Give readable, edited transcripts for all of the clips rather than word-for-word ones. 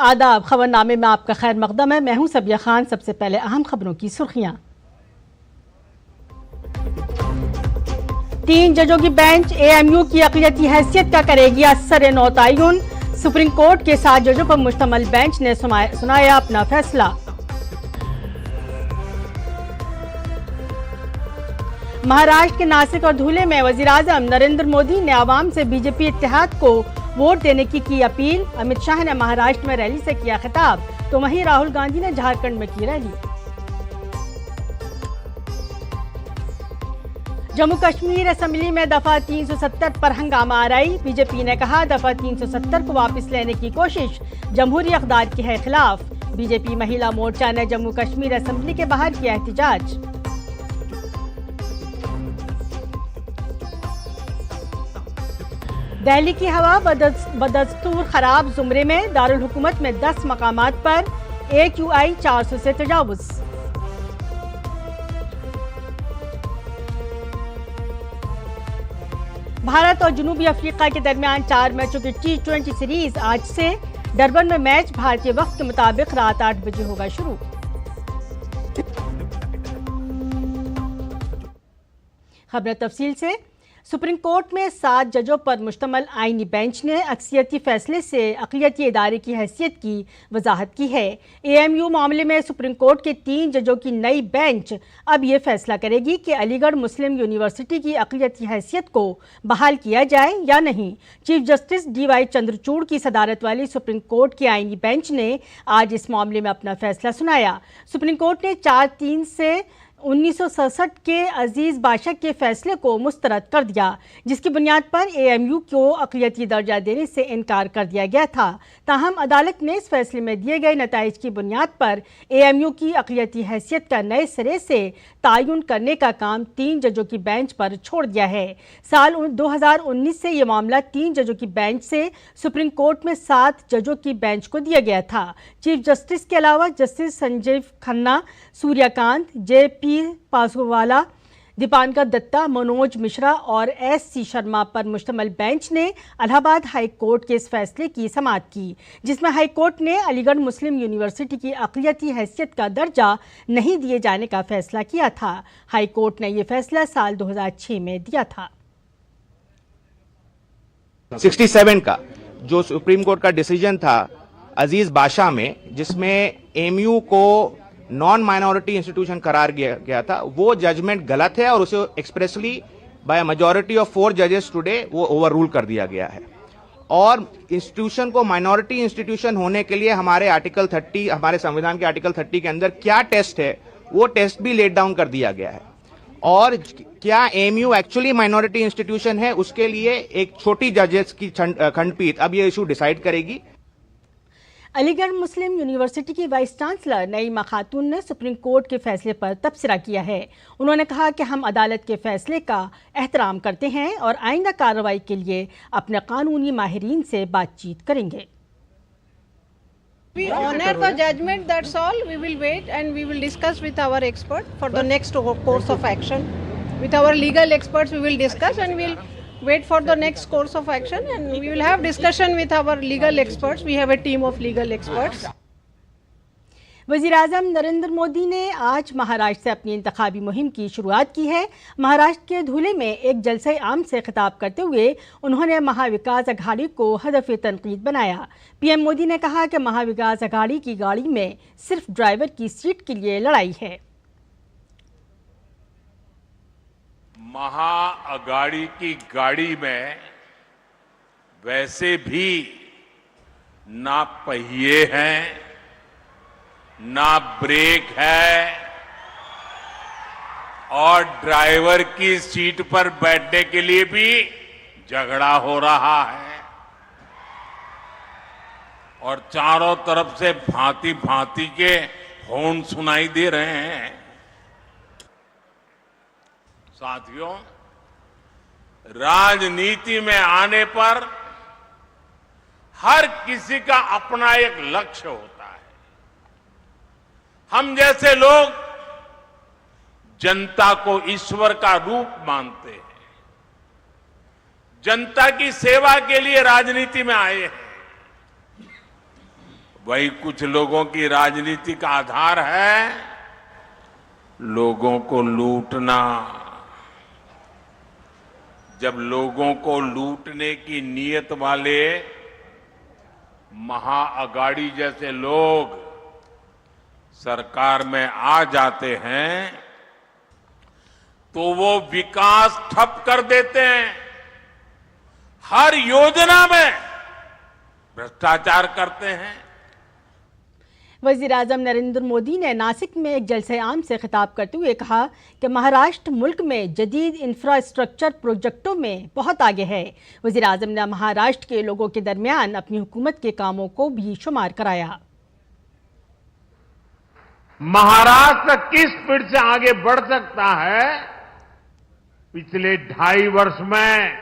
आदाब, खबरनामे में आपका खैर मकदम है। मैं हूं सबिया खान। सबसे पहले अहम खबरों की सुर्खियां। 3 जजों की बेंच एएमयू की अक़लियती हैसियत का करेगी असर नौ तयन। सुप्रीम कोर्ट के 7 जजों पर मुश्तमल बेंच ने सुनाया अपना फैसला। महाराष्ट्र के नासिक और धुले में वज़ीर-ए-आज़म नरेंद्र मोदी ने आवाम से बीजेपी इत्तेहाद को वोट देने की अपील। अमित शाह ने महाराष्ट्र में रैली से किया खिताब, तो वहीं राहुल गांधी ने झारखंड में की रैली। जम्मू कश्मीर असेंबली में दफा 370 पर हंगामा आराई। बीजेपी ने कहा दफा 370 को वापस लेने की कोशिश जमहूरी अक़दार के है खिलाफ। बीजेपी महिला मोर्चा ने जम्मू कश्मीर असेंबली के बाहर किया एहतिजाज। दिल्ली की हवा बदस्तूर खराब जुमरे में। दारुल हुकूमत में 10 मकामात पर AQI 400 से तजावुज। भारत और जनूबी अफ्रीका के दरमियान 4 मैचों की T20 सीरीज आज से। डरबन में मैच भारतीय वक्त के मुताबिक रात 8 बजे होगा शुरू। खबरें तफसील से। सुप्रीम कोर्ट में 7 जजों पर मुश्तमल आईनी बेंच ने अक्सियती फैसले से अक़लियती इदारे की हैसियत की वजाहत की है। AMU मामले में सुप्रीम कोर्ट के 3 जजों की नई बेंच अब ये फैसला करेगी कि अलीगढ़ मुस्लिम यूनिवर्सिटी की अक़लियती हैसियत को बहाल किया जाए या नहीं। चीफ जस्टिस DY चंद्रचूड़ की सदारत वाली सुप्रीम कोर्ट की आईनी बेंच ने आज इस मामले में अपना फैसला सुनाया। सुप्रीम कोर्ट ने 4-3 से 1967 के अजीज बादशाह के फैसले को मुस्तरद कर दिया, जिसकी बुनियाद पर AMU को अक़लियती दर्जा देने से इनकार कर दिया गया था। ताहम अदालत ने इस फैसले में दिए गए नताइज की बुनियाद पर AMU की अक़लियती हैसियत का नए सिरे से तयन करने का काम 3 जजों की बेंच पर छोड़ दिया है। साल 2019 से यह मामला 3 जजों की बेंच से सुप्रीम कोर्ट में 7 जजों की बेंच को दिया गया था। चीफ जस्टिस के अलावा जस्टिस संजीव खन्ना, सूर्यकांत, JP पासवाला, दीपांकर दत्ता, मनोज मिश्रा और SC शर्मा पर मुश्तमल बेंच ने इलाहाबाद हाई कोर्ट के इस फैसले की समाअत की, जिसमें हाई कोर्ट ने अलीगढ़ मुस्लिम यूनिवर्सिटी की अक़लियती हैसियत का दर्जा नहीं दिए जाने का फैसला किया था। हाई कोर्ट ने यह फैसला साल 2006 में दिया था। 67 का जो सुप्रीम कोर्ट का डिसीजन था अजीज बादशाह में, जिसमें AMU को नॉन माइनॉरिटी इंस्टीट्यूशन करार गया था, वो जजमेंट गलत है और उसे एक्सप्रेसली बाय मेजॉरिटी ऑफ 4 जजेस टुडे वो ओवर रूल कर दिया गया है। और इंस्टीट्यूशन को माइनॉरिटी इंस्टीट्यूशन होने के लिए हमारे आर्टिकल 30, हमारे संविधान के आर्टिकल 30 के अंदर क्या टेस्ट है, वो टेस्ट भी लेट डाउन कर दिया गया है। और क्या AMU एक्चुअली माइनॉरिटी इंस्टीट्यूशन है, उसके लिए एक छोटी जजेस की खंडपीठ अब ये इशू डिसाइड करेगी। अलीगढ़ मुस्लिम यूनिवर्सिटी की वाइस चांसलर नईमा खातून ने सुप्रीम कोर्ट के फैसले पर तबसरा किया है। उन्होंने कहा कि हम अदालत के फैसले का एहतराम करते हैं और आइंदा कार्रवाई के लिए अपने कानूनी माहिरीन से बातचीत करेंगे। We honor the judgment, that's all. We will wait and we will discuss with our expert for the next course of action. With our legal experts we will discuss and we will wait for the next course of action and we will have discussion with our legal experts. We have a team of legal experts. वज़ीर-ए-आज़म नरेंद्र मोदी ने आज महाराष्ट्र से अपनी इंतखाबी मुहिम की शुरुआत की है। महाराष्ट्र के धुले में एक जलसे आम से खिताब करते हुए उन्होंने महाविकास अघाड़ी को हदफ तनकीद बनाया। PM मोदी ने कहा कि महाविकास अघाड़ी की गाड़ी में सिर्फ ड्राइवर की सीट के लिए लड़ाई है। महाअघाड़ी की गाड़ी में वैसे भी ना पहिए हैं, ना ब्रेक है और ड्राइवर की सीट पर बैठने के लिए भी झगड़ा हो रहा है और चारों तरफ से भांति भांति के हॉर्न सुनाई दे रहे हैं। साथियों, राजनीति में आने पर हर किसी का अपना एक लक्ष्य होता है। हम जैसे लोग जनता को ईश्वर का रूप मानते हैं, जनता की सेवा के लिए राजनीति में आए हैं। वही कुछ लोगों की राजनीति का आधार है लोगों को लूटना। जब लोगों को लूटने की नीयत वाले महाअगाड़ी जैसे लोग सरकार में आ जाते हैं तो वो विकास ठप कर देते हैं, हर योजना में भ्रष्टाचार करते हैं। वज़ीर-ए-आज़म नरेंद्र मोदी ने नासिक में एक जलसे आम से खिताब करते हुए कहा कि महाराष्ट्र मुल्क में जदीद इंफ्रास्ट्रक्चर प्रोजेक्टों में बहुत आगे है। वज़ीर-ए-आज़म ने महाराष्ट्र के लोगों के दरमियान अपनी हुकूमत के कामों को भी शुमार कराया। महाराष्ट्र किस स्पीड से आगे बढ़ सकता है, पिछले 2.5 वर्ष में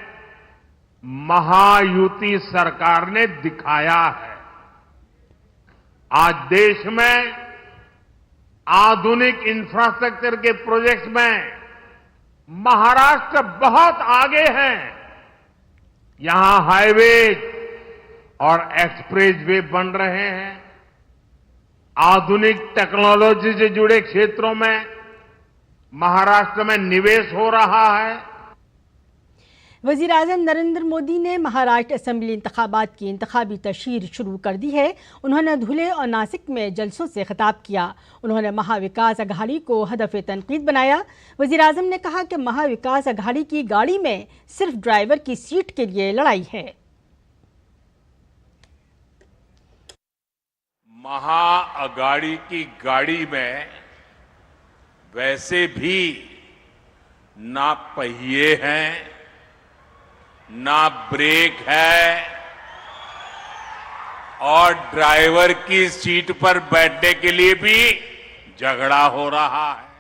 महायुति सरकार ने दिखाया है। आज देश में आधुनिक इंफ्रास्ट्रक्चर के प्रोजेक्ट्स में महाराष्ट्र बहुत आगे है। यहां हाईवे और एक्सप्रेस वे बन रहे हैं। आधुनिक टेक्नोलॉजी से जुड़े क्षेत्रों में महाराष्ट्र में निवेश हो रहा है। वज़ीर-ए-आज़म नरेंद्र मोदी ने महाराष्ट्र असेंबली इंतखाबात की इंतखाबी तशहीर शुरू कर दी है। उन्होंने धुले और नासिक में जलसों से खिताब किया। उन्होंने महाविकास अघाड़ी को हदफ तनकीद बनाया। वज़ीर-ए-आज़म ने कहा कि महाविकास अघाड़ी की गाड़ी में सिर्फ ड्राइवर की सीट के लिए लड़ाई है। महाअघाड़ी की गाड़ी में वैसे भी ना पहिए हैं, ना ब्रेक है और ड्राइवर की सीट पर बैठने के लिए भी झगड़ा हो रहा है।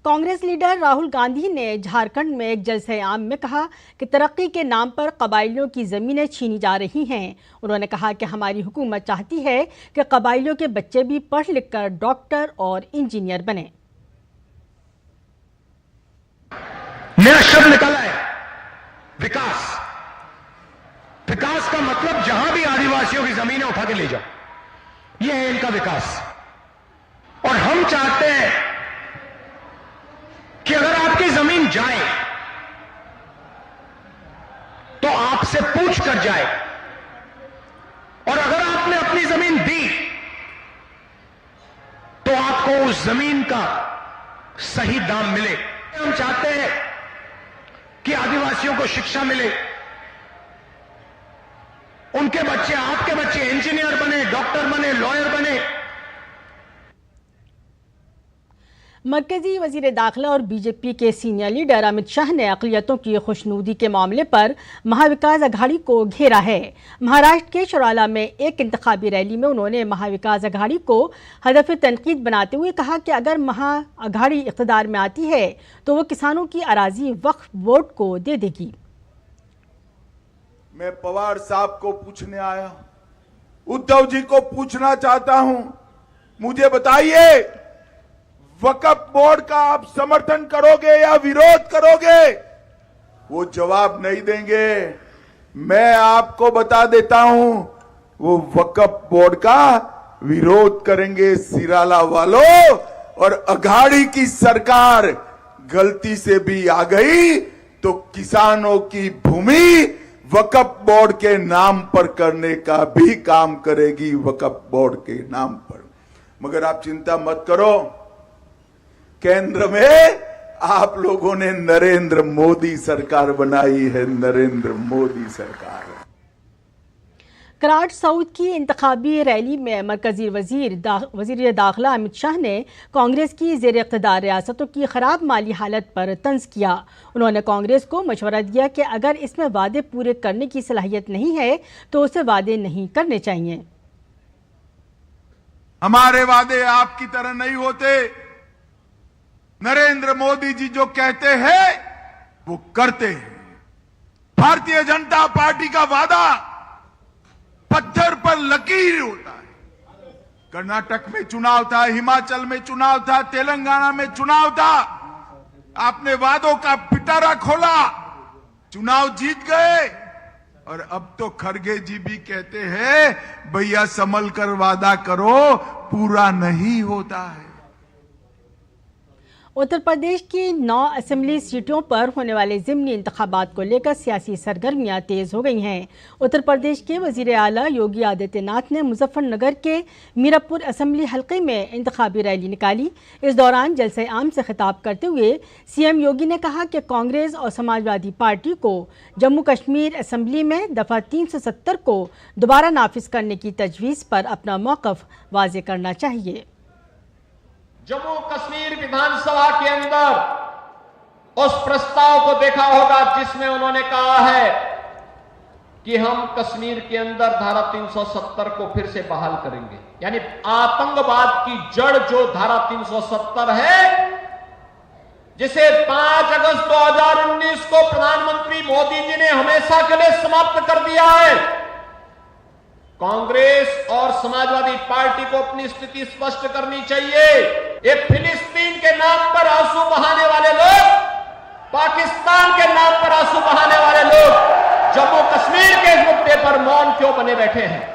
कांग्रेस लीडर राहुल गांधी ने झारखंड में एक जलसे आम में कहा कि तरक्की के नाम पर कबायलियों की जमीनें छीनी जा रही हैं। उन्होंने कहा कि हमारी हुकूमत चाहती है कि कबायलियों के बच्चे भी पढ़ लिख कर डॉक्टर और इंजीनियर बने। मेरा शब्द निकाला है विकास। विकास का मतलब जहां भी आदिवासियों की जमीनें उठा के ले जाओ, यह है इनका विकास। और हम चाहते हैं कि अगर आपकी जमीन जाए तो आपसे पूछ कर जाए, और अगर आपने अपनी जमीन दी तो आपको उस जमीन का सही दाम मिले। हम चाहते हैं कि आदिवासियों को शिक्षा मिले, उनके बच्चे, आपके बच्चे इंजीनियर बने, डॉक्टर बने, लॉयर बने। मरकजी वजीर दाखिला और बीजेपी के सीनियर लीडर अमित शाह ने अक़लियतों की खुशनुदी के मामले पर महाविकास अघाड़ी को घेरा है। महाराष्ट्र के शराला में एक इंतखाबी रैली में उन्होंने महाविकास अघाड़ी को हदफ तनकीद बनाते हुए कहा कि अगर महाअघाड़ी इक़्तिदार में आती है तो वो किसानों की अराजी वक्फ बोर्ड को दे देगी। मैं पवार साहब को पूछने आया, उद्धव जी को पूछना चाहता हूं, मुझे बताइए वक्फ बोर्ड का आप समर्थन करोगे या विरोध करोगे? वो जवाब नहीं देंगे। मैं आपको बता देता हूं, वो वक्फ बोर्ड का विरोध करेंगे सिराला वालों। और अघाड़ी की सरकार गलती से भी आ गई तो किसानों की भूमि वक्फ बोर्ड के नाम पर करने का भी काम करेगी, वक्फ बोर्ड के नाम पर। मगर आप चिंता मत करो, केंद्र में आप लोगों ने नरेंद्र मोदी सरकार बनाई है, नरेंद्र मोदी सरकार। कराड़ साउथ की इंतखाबी रैली में मरकजी वजीर दाखिला अमित शाह ने कांग्रेस की ज़ेर इक़्तिदार रियासतों की ख़राब माली हालत पर तंज़ किया। उन्होंने कांग्रेस को मशवरा दिया कि अगर इसमें वादे पूरे करने की सलाहियत नहीं है तो उसे वादे नहीं करने चाहिए। हमारे वादे आपकी तरह नहीं होते। नरेंद्र मोदी जी जो कहते हैं वो करते हैं। भारतीय जनता पार्टी का वादा पत्थर पर लकीर होता है। कर्नाटक में चुनाव था, हिमाचल में चुनाव था, तेलंगाना में चुनाव था। आपने वादों का पिटारा खोला, चुनाव जीत गए और अब तो खरगे जी भी कहते हैं भैया संभल कर वादा करो, पूरा नहीं होता है। उत्तर प्रदेश की 9 असेंबली सीटों पर होने वाले ज़िमनी इंतखाबात को लेकर सियासी सरगर्मियां तेज हो गई हैं। उत्तर प्रदेश के वजीर आला योगी आदित्यनाथ ने मुजफ्फरनगर के मीरापुर असेंबली हलके में इंतखाबी रैली निकाली। इस दौरान जलसे आम से खिताब करते हुए सीएम योगी ने कहा कि कांग्रेस और समाजवादी पार्टी को जम्मू कश्मीर असेंबली में दफ़ा 370 को दोबारा नाफिज करने की तजवीज़ पर अपना मौक़िफ़ वाज़े करना चाहिए। जम्मू कश्मीर विधानसभा के अंदर उस प्रस्ताव को देखा होगा जिसमें उन्होंने कहा है कि हम कश्मीर के अंदर धारा 370 को फिर से बहाल करेंगे, यानी आतंकवाद की जड़ जो धारा 370 है, जिसे 5 अगस्त 2019 को प्रधानमंत्री मोदी जी ने हमेशा के लिए समाप्त कर दिया है। कांग्रेस और समाजवादी पार्टी को अपनी स्थिति स्पष्ट करनी चाहिए। ये फिलिस्तीन के नाम पर आंसू बहाने वाले लोग, पाकिस्तान के नाम पर आंसू बहाने वाले लोग जम्मू कश्मीर के इस मुद्दे पर मौन क्यों बने बैठे हैं?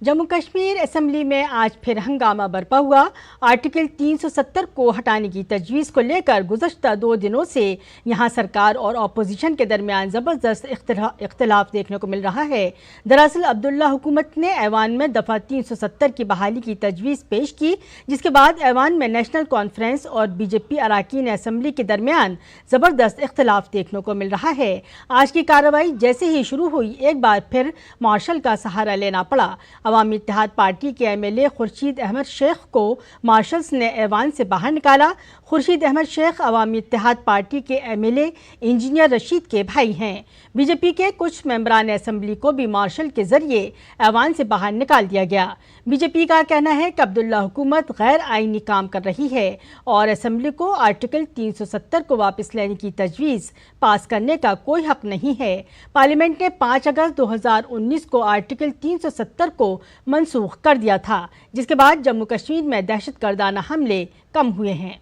जम्मू कश्मीर असेंबली में आज फिर हंगामा बरपा हुआ। आर्टिकल 370 को हटाने की तजवीज़ को लेकर गुज़श्ता 2 दिनों से यहां सरकार और अपोजिशन के दरमियान ज़बरदस्त इख्तिलाफ देखने को मिल रहा है। दरअसल अब्दुल्ला हुकूमत ने ऐवान में दफ़ा 370 की बहाली की तजवीज़ पेश की, जिसके बाद ऐवान में नेशनल कॉन्फ्रेंस और बीजेपी अरकान असेंबली के दरमियान ज़बरदस्त इख्तिलाफ देखने को मिल रहा है। आज की कार्रवाई जैसे ही शुरू हुई, एक बार फिर मार्शल का सहारा लेना पड़ा। अवामी इत्तेहाद पार्टी के एमएलए खुर्शीद अहमद शेख को मार्शल्स ने ऐवान से बाहर निकाला। खुर्शीद अहमद शेख अवामी इत्तेहाद पार्टी के एमएलए इंजीनियर रशीद के भाई हैं। बीजेपी के कुछ मेंबरान असेंबली को भी मार्शल के जरिए ऐवान से बाहर निकाल दिया गया। बीजेपी का कहना है कि अब्दुल्ला हुकूमत गैर आईनी काम कर रही है और असेंबली को आर्टिकल 370 को वापस लेने की तजवीज़ पास करने का कोई हक नहीं है। पार्लियामेंट ने 5 अगस्त 2019 को आर्टिकल 370 को मनसूख कर दिया था, जिसके बाद जम्मू कश्मीर में दहशतगर्दाना हमले कम हुए हैं।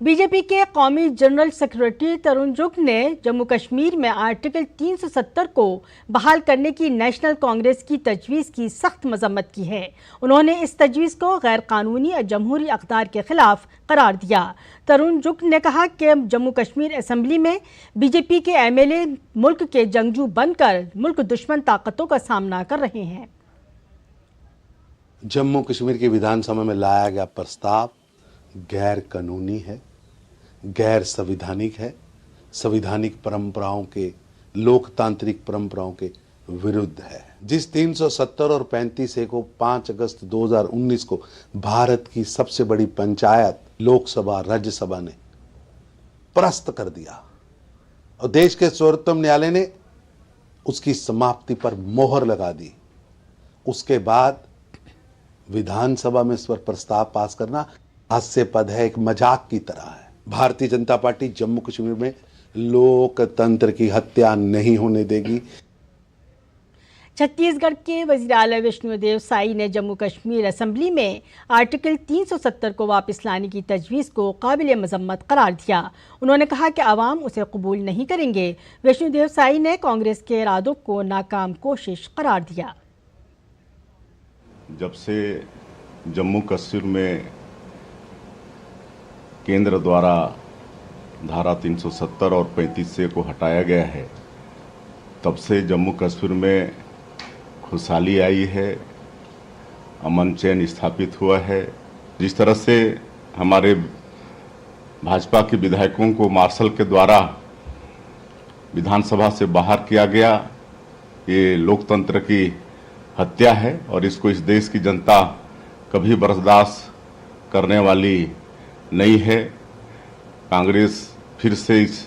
बीजेपी के कौमी जनरल सेक्रेटरी तरुण जुग ने जम्मू कश्मीर में आर्टिकल 370 को बहाल करने की नेशनल कांग्रेस की तजवीज़ की सख्त मजम्मत की है। उन्होंने इस तजवीज़ को गैर कानूनी और जमहूरी अक़दार के खिलाफ करार दिया। तरुण जुग ने कहा कि जम्मू कश्मीर असेंबली में बीजेपी के एमएलए मुल्क के जंगजू बनकर मुल्क दुश्मन ताकतों का सामना कर रहे हैं। जम्मू कश्मीर की विधानसभा में लाया गया प्रस्ताव गैर कानूनी है, गैर संवैधानिक है, संवैधानिक परंपराओं के, लोकतांत्रिक परंपराओं के विरुद्ध है। जिस 370 और 35A को 5 अगस्त 2019 को भारत की सबसे बड़ी पंचायत लोकसभा राज्यसभा ने परास्त कर दिया और देश के सर्वोच्च न्यायालय ने उसकी समाप्ति पर मोहर लगा दी, उसके बाद विधानसभा में इस पर प्रस्ताव पास करना हास्यास्पद है, एक मजाक की तरह है। भारतीय जनता पार्टी जम्मू कश्मीर में लोकतंत्र की हत्या नहीं होने देगी। छत्तीसगढ़ के वज़ीर आला विष्णुदेव साई ने जम्मू कश्मीर असेंबली में आर्टिकल 370 को वापस लाने की तजवीज़ को काबिल मजम्मत करार दिया। उन्होंने कहा कि आवाम उसे कबूल नहीं करेंगे। विष्णुदेव साई ने कांग्रेस के इरादों को नाकाम कोशिश करार दिया। जब से जम्मू कश्मीर में केंद्र द्वारा धारा 370 और 35A को हटाया गया है, तब से जम्मू कश्मीर में खुशहाली आई है, अमन चैन स्थापित हुआ है। जिस तरह से हमारे भाजपा के विधायकों को मार्शल के द्वारा विधानसभा से बाहर किया गया, ये लोकतंत्र की हत्या है और इसको इस देश की जनता कभी बर्दाश्त करने वाली नहीं है। कांग्रेस फिर से इस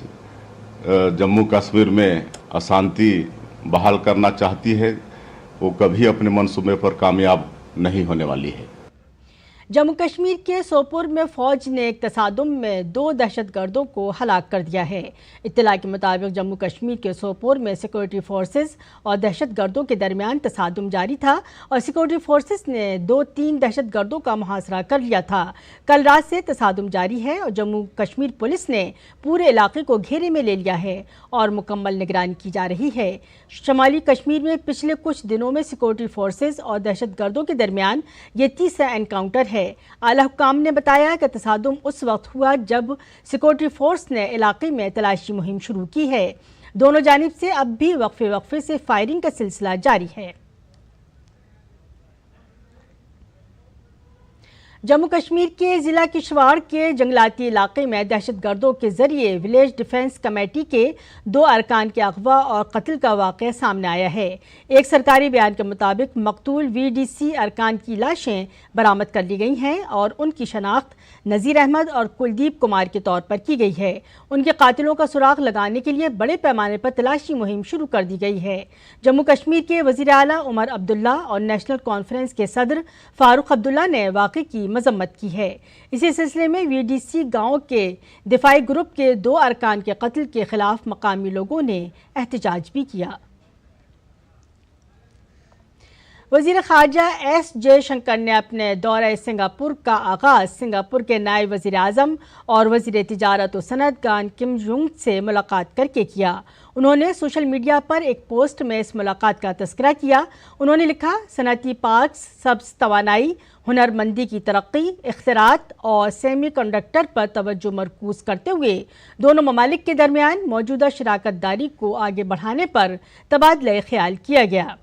जम्मू कश्मीर में अशांति बहाल करना चाहती है, वो कभी अपने मंसूबे पर कामयाब नहीं होने वाली है। जम्मू कश्मीर के सोपुर में फौज ने एक तसादुम में 2 दहशतगर्दों को हलाक कर दिया है। इत्तला के मुताबिक जम्मू कश्मीर के सोपुर में सिक्योरिटी फोर्सेस और दहशतगर्दों के दरमियान तसादुम जारी था और सिक्योरिटी फोर्सेस ने 2-3 दहशतगर्दों का मुहासरा कर लिया था। कल रात से तसादुम जारी है और जम्मू कश्मीर पुलिस ने पूरे इलाके को घेरे में ले लिया है और मुकम्मल निगरानी की जा रही है। शुमाली कश्मीर में पिछले कुछ दिनों में सिक्योरिटी फोर्सेस और दहशतगर्दों के दरमियान ये तीसरा एनकाउंटर है। आला हुक्काम ने बताया कि तसादुम उस वक्त हुआ जब सिक्योरिटी फोर्स ने इलाके में तलाशी मुहिम शुरू की है। दोनों जानिब से अब भी वक्फे से फायरिंग का सिलसिला जारी है। जम्मू कश्मीर के जिला किश्तवाड़ के जंगलाती इलाके में दहशतगर्दों के जरिए विलेज डिफेंस कमेटी के 2 अरकान के अगवा और कत्ल का वाक़या सामने आया है। एक सरकारी बयान के मुताबिक मकतूल VDC अरकान की लाशें बरामद कर ली गई हैं और उनकी शनाख्त नज़ीर अहमद और कुलदीप कुमार के तौर पर की गई है। उनके कातिलों का सुराग लगाने के लिए बड़े पैमाने पर तलाशी मुहिम शुरू कर दी गई है। जम्मू कश्मीर के वज़ीर आला उमर अब्दुल्ला और नेशनल कॉन्फ्रेंस के सदर फारूक अब्दुल्ला ने वाक़े की मजम्मत की है। इसी सिलसिले में VDC गांव के दिफाई ग्रुप के 2 अरकान के कत्ल के खिलाफ मकामी लोगों ने एहतजाज भी किया। वज़ीर ख़ारजा S जयशंकर ने अपने दौरे सिंगापुर का आगाज़ सिंगापुर के नायब वज़ीर आज़म और वज़ीर तिजारत और सनअत गान किम जुंग से मुलाकात करके किया। उन्होंने सोशल मीडिया पर एक पोस्ट में इस मुलाकात का तस्करा किया। उन्होंने लिखा, सनअती पार्क्स, सब्ज़ तवानाई, हुनरमंदी की तरक्की, इख्तिरात और सेमी कंडक्टर पर तवज्जो मरकूज़ करते हुए दोनों ममालिक के दरमियान मौजूदा शराकत दारी को आगे बढ़ाने पर तबादला ख्याल किया गया।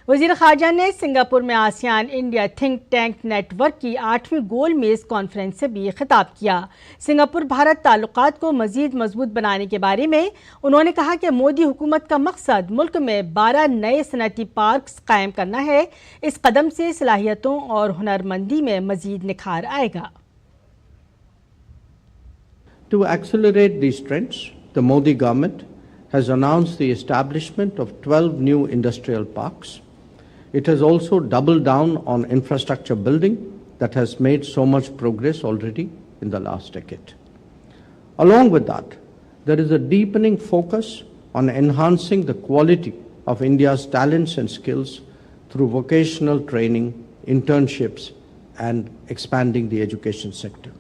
वज़ीर ख़ारजा ने सिंगापुर में ASEAN India think tank network की 8वीं गोल मेज़ कॉन्फ्रेंस से भी खिताब किया। सिंगापुर भारत ताल्लुकात को मज़ीद मजबूत बनाने के बारे में उन्होंने कहा कि मोदी हुकूमत का मकसद मुल्क में 12 नए सनअती पार्क्स कायम करना है। इस कदम से सलाहियतों और हुनरमंदी में मज़ीद निखार आएगा। To accelerate these trends, the Modi government has announced the establishment of 12 new industrial parks. It has also doubled down on infrastructure building that has made so much progress already in the last decade. Along with that, there is a deepening focus on enhancing the quality of India's talents and skills through vocational training, internships, and expanding the education sector.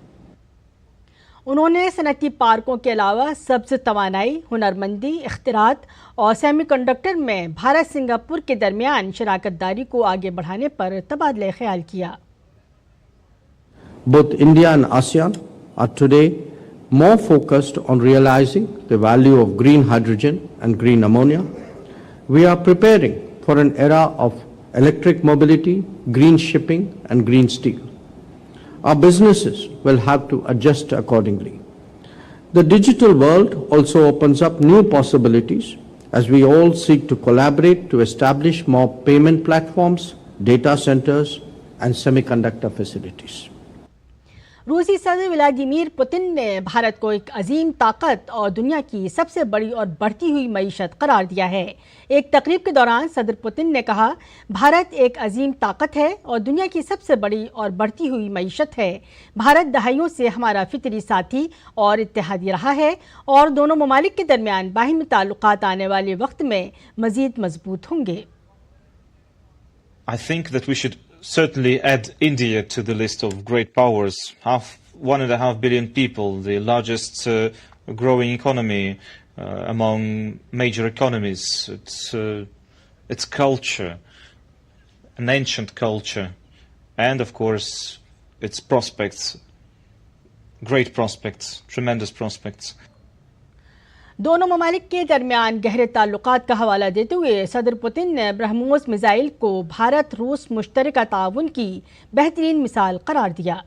उन्होंने सनअती पार्कों के अलावा सब्ज़ तवानाई, हुनरमंदी, इख्तिरात और semiconductor में Bharat Singapore के दरमियान शराकत दारी को आगे बढ़ाने पर तबादला ख्याल किया। Both India and ASEAN are today more focused on realizing the value of green hydrogen and green ammonia. We are preparing for an era of electric mobility, green shipping, and green steel. Our businesses will have to adjust accordingly. The digital world also opens up new possibilities as we all seek to collaborate to establish more payment platforms, data centers, and semiconductor facilities. रूसी सदर Vladimir Putin ने भारत को एक अजीम ताकत और दुनिया की सबसे बड़ी और बढ़ती हुई मईशत करार दिया है। एक तकरीब के दौरान सदर पुतिन ने कहा, भारत एक अजीम ताकत है और दुनिया की सबसे बड़ी और बढ़ती हुई मईशत है। भारत दहाइयों से हमारा फितरी साथी और इत्तेहादी रहा है और दोनों ममालिक के दरमियान बाहिमी ताल्लुकात आने वाले वक्त में मजीद मजबूत होंगे। I think that we should certainly add India to the list of great powers. 1.5 billion people, the largest growing economy among major economies. Its culture, an ancient culture, and of course its prospects, great prospects, tremendous prospects. दोनों ममालिक के दरमियान गहरे ताल्लुकात का हवाला देते हुए सदर पुतिन ने ब्रह्मोस मिसाइल को भारत रूस मुश्तरका ताउन की बेहतरीन मिसाल करार दिया।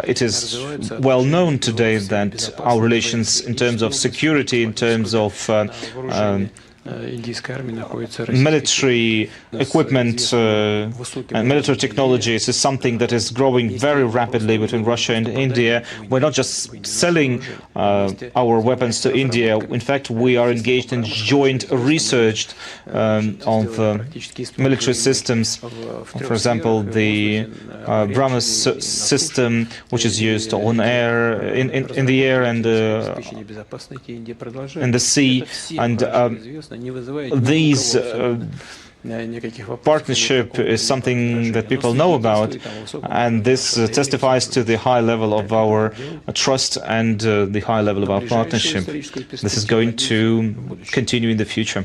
It is well known today that our relations in terms of security, in terms of military equipment and military technologies is something that is growing very rapidly between Russia and India. We're not just selling our weapons to India. In fact, we are engaged in joint research of military systems. For example, the BrahMos system, which is used on air, in the air and in the sea, and these partnership is something that people know about, and this testifies to the high level of our trust and the high level of our partnership. This is going to continue in the future.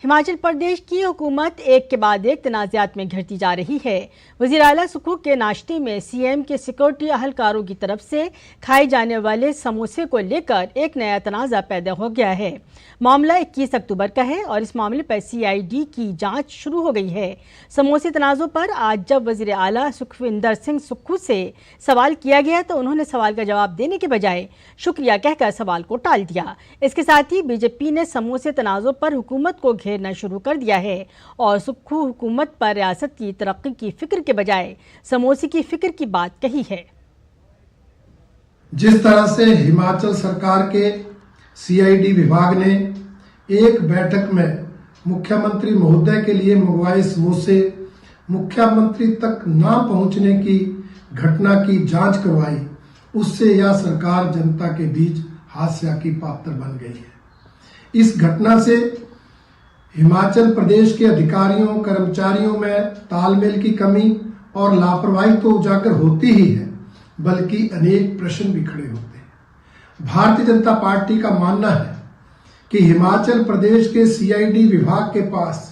Himachal Pradesh की हुकूमत एक के बाद एक तनाज़ात में घिरती जा रही है। वज़ीर आला सुकूक के नाश्ते में सीएम के सिक्योरिटी अहलकारों की तरफ से खाए जाने वाले समोसे को लेकर एक नया तनाज़ा पैदा हो गया है। मामला 21 अक्टूबर का है और इस मामले पर सीआईडी की जांच शुरू हो गई है। समोसे तनाज़ों पर आज जब वज़ीर आला सुखविंदर सिंह सुक्खू से सवाल किया गया तो उन्होंने सवाल का जवाब देने के बजाय शुक्रिया कहकर सवाल को टाल दिया। इसके साथ ही बीजेपी ने समोसे तनाज़ों पर हुकूमत को घेरना शुरू कर दिया है और सुक्खू हुकूमत पर रियासत की तरक्की की फिक्र के बजाय समोसे की फिक्र की बात कही है। जिस तरह से हिमाचल सरकार के सीआईडी विभाग ने एक बैठक में मुख्यमंत्री महोदय के लिए मंगवाए समोसे मुख्यमंत्री तक न पहुंचने की घटना की जांच करवाई, उससे यह सरकार जनता के बीच हास्य की पात्र बन गई है। इस घटना से हिमाचल प्रदेश के अधिकारियों कर्मचारियों में तालमेल की कमी और लापरवाही तो उजागर होती ही है, बल्कि अनेक प्रश्न भी खड़े होते हैं। भारतीय जनता पार्टी का मानना है कि हिमाचल प्रदेश के सीआईडी विभाग के पास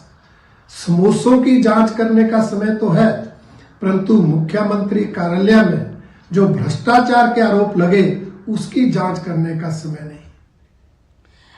समोसों की जांच करने का समय तो है, परंतु मुख्यमंत्री कार्यालय में जो भ्रष्टाचार के आरोप लगे उसकी जांच करने का समय नहीं।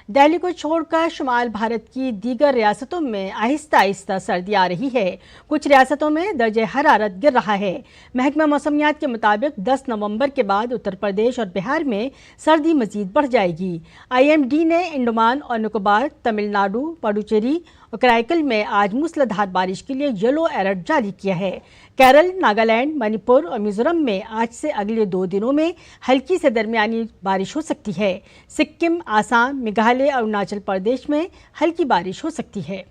दिल्ली को छोड़कर शुमाल भारत की दीगर रियासतों में आहिस्ता आहिस्ता सर्दी आ रही है। कुछ रियासतों में दर्जे हरारत गिर रहा है। महकमा मौसमियात के मुताबिक 10 नवंबर के बाद उत्तर प्रदेश और बिहार में सर्दी मजीद बढ़ जाएगी। आईएमडी ने अंडमान और निकोबार, तमिलनाडु, पुडुचेरी और कराईकल में आज मूसलाधार बारिश के लिए येलो अलर्ट जारी किया है। केरल, नागालैंड, मणिपुर और मिजोरम में आज से अगले 2 दिनों में हल्की से दरमियानी बारिश हो सकती है। सिक्किम, आसाम, मेघालय और अरुणाचल प्रदेश में हल्की बारिश हो सकती है।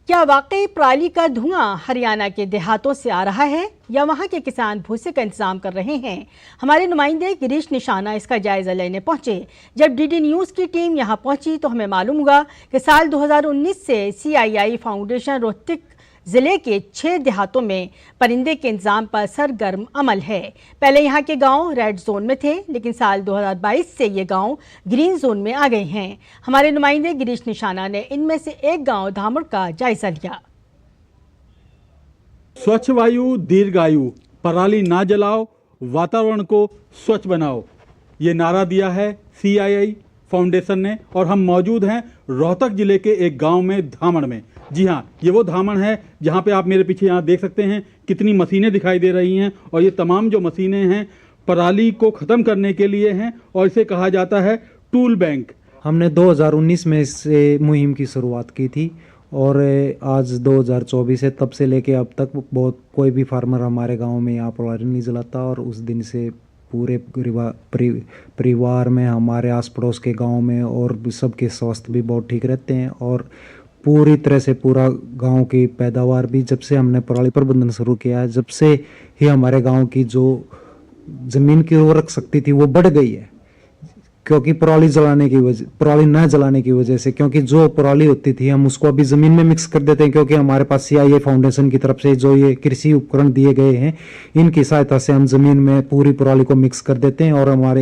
क्या वाकई पराली का धुआं हरियाणा के देहातों से आ रहा है या वहां के किसान भूसे का इंतजाम कर रहे हैं? हमारे नुमाइंदे गिरीश निशाना इसका जायजा लेने पहुंचे। जब डीडी न्यूज़ की टीम यहां पहुंची तो हमें मालूम हुआ कि साल 2019 से सीआईआई फाउंडेशन रोहतक जिले के 6 देहातों में परिंदे के इंतजाम पर सरगर्म अमल है। पहले यहाँ के गांव रेड जोन में थे, लेकिन साल 2022 से ये गांव ग्रीन जोन में आ गए हैं। हमारे नुमाइंदे गिरीश निशाना ने इनमें से एक गांव धामड़ का जायजा लिया। स्वच्छ वायु दीर्घायु, पराली ना जलाओ, वातावरण को स्वच्छ बनाओ, ये नारा दिया है सीआईआई फाउंडेशन ने। और हम मौजूद हैं रोहतक जिले के एक गांव में, धामड़ में। जी हाँ, ये वो धामड़ है जहाँ पे आप मेरे पीछे यहाँ देख सकते हैं कितनी मशीनें दिखाई दे रही हैं, और ये तमाम जो मशीनें हैं पराली को ख़त्म करने के लिए हैं और इसे कहा जाता है टूल बैंक। हमने 2019 में इस मुहिम की शुरुआत की थी और आज 2024 है, तब से लेके अब तक बहुत कोई भी फार्मर हमारे गांव में यहाँ पराली नहीं जलाता। और उस दिन से पूरे परिवार में, हमारे आस पड़ोस के गांव में और सबके स्वास्थ्य भी बहुत ठीक रहते हैं। और पूरी तरह से पूरा गांव की पैदावार भी, जब से हमने पराली प्रबंधन शुरू किया है, जब से ही हमारे गांव की जो ज़मीन की उर्वरक शक्ति थी वो बढ़ गई है। क्योंकि पराली न जलाने की वजह से, क्योंकि जो पराली होती थी हम उसको अभी ज़मीन में मिक्स कर देते हैं, क्योंकि हमारे पास सीआईआई फाउंडेशन की तरफ से जो ये कृषि उपकरण दिए गए हैं, इनकी सहायता से हम ज़मीन में पूरी पराली को मिक्स कर देते हैं और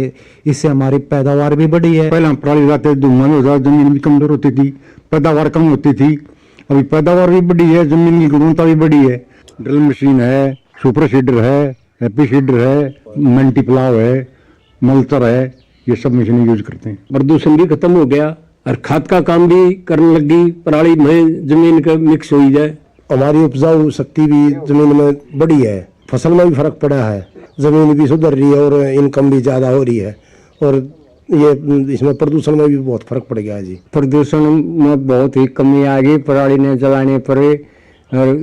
इससे हमारी पैदावार भी बढ़ी है। पहले हम पराली लगाते धुआं, जमीन भी कमजोर होती थी, पैदावार कम होती थी। अभी पैदावार भी बढ़ी है, जमीन की गुणवत्ता भी बढ़ी है। ड्रिल मशीन है, सुपर सीडर है, हैप्पी सीडर है, मल्टीप्लाव है, मल्चर है, ये सब मशीनें यूज करते हैं। प्रदूषण भी खत्म हो गया और खाद का काम भी करने लगी, पराली में जमीन का मिक्स हो जाए। हमारी उपजाऊ शक्ति भी जमीन में बढ़ी है, फसल में भी फर्क पड़ा है, जमीन भी सुधर रही है और इनकम भी ज्यादा हो रही है। और ये इसमें प्रदूषण में भी बहुत फर्क पड़ गया है जी। प्रदूषण में बहुत ही कमी आ गई, पराली ने जलाने पर और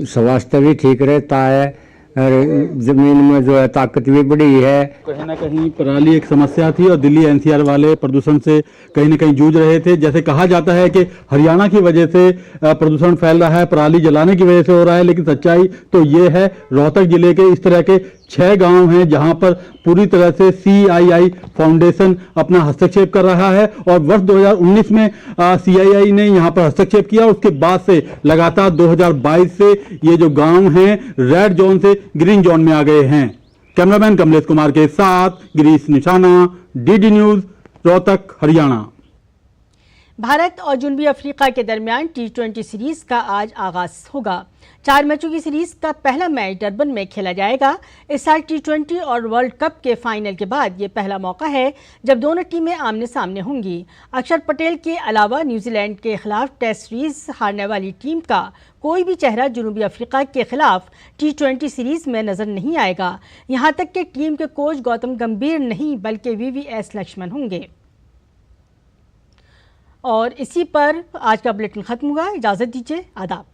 स्वास्थ्य भी ठीक रहता है और जमीन में जो है ताकत भी बढ़ी है। कहीं ना कहीं पराली एक समस्या थी और दिल्ली एनसीआर वाले प्रदूषण से कहीं ना कहीं जूझ रहे थे। जैसे कहा जाता है कि हरियाणा की वजह से प्रदूषण फैल रहा है, पराली जलाने की वजह से हो रहा है, लेकिन सच्चाई तो ये है रोहतक जिले के इस तरह के 6 गांव हैं जहां पर पूरी तरह से CII फाउंडेशन अपना हस्तक्षेप कर रहा है और वर्ष 2019 में CII ने यहां पर हस्तक्षेप किया। उसके बाद से लगातार 2022 से ये जो गांव हैं रेड जोन से ग्रीन जोन में आ गए हैं। कैमरामैन कमलेश कुमार के साथ गिरीश निशाना, DD न्यूज, रोहतक, हरियाणा। भारत और जनूबी अफ्रीका के दरमियान T20 सीरीज का आज आगाज होगा। 4 मैचों की सीरीज का पहला मैच डरबन में खेला जाएगा। इस साल T20 और वर्ल्ड कप के फाइनल के बाद ये पहला मौका है जब दोनों टीमें आमने सामने होंगी। अक्षर पटेल के अलावा न्यूजीलैंड के खिलाफ टेस्ट सीरीज हारने वाली टीम का कोई भी चेहरा जनूबी अफ्रीका के खिलाफ T20 सीरीज में नजर नहीं आएगा। यहाँ तक कि टीम के कोच गौतम गंभीर नहीं बल्कि VVS लक्ष्मण होंगे। और इसी पर आज का बुलेटिन खत्म हुआ। इजाजत दीजिए, आदाब।